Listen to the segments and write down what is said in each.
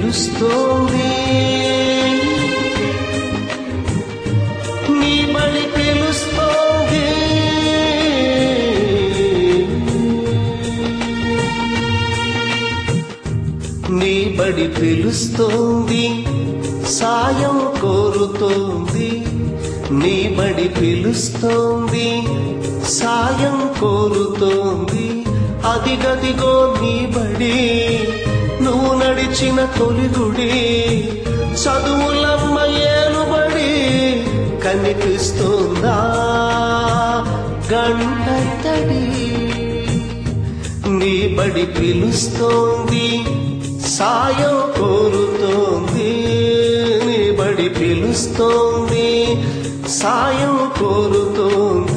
పిలుస్తోంది, నీ బడి పిలుస్తోంది. నీ బడి పిలుస్తోంది, సాయం కోరుతోంది. నీ బడి పిలుస్తోంది, సాయం కోరుతోంది. అదిగదిగో నీ బడి, నువ్వు నడిచిన తొలిగుడి. చదువులమ్మ ఏలుబడి కనిపిస్తోందా గంట తడి. నీ బడి పిలుస్తోంది, సాయం కోరుతోంది. నీ బడి పిలుస్తోంది, సాయం కోరుతోంది.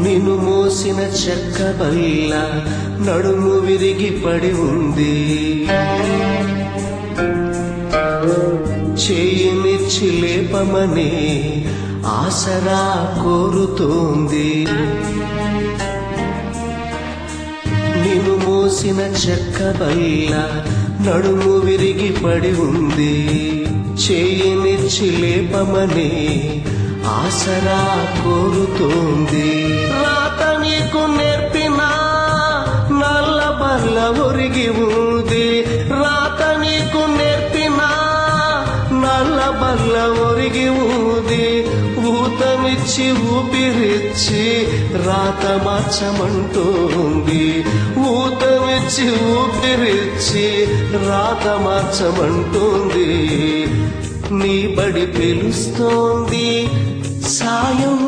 నిన్ను మోసిన చెక్క బల్ల నడుము విరిగి పడి ఉంది. చేయినిచ్చి లేపమని ఆసరా కోరుతోంది. నిన్ను మోసిన చెక్క బల్ల నడుము విరిగి పడి ఉంది. చేయినిచ్చి లేపమని ఆసరా కోరుతోంది. రాత నీకు నేర్పిన నల్ల బల్ల ఒరిగి ఉంది. రాత నీకు నేర్పిన నల్ల బల్ల ఒరిగి ఉంది. ఊతమిచ్చి ఊపిరిచ్చి రాత మార్చమంటోంది. ఊతమిచ్చి ఊపిరిచ్చి రాత మార్చమంటోంది. నీ బడి పిలుస్తోంది, సాయం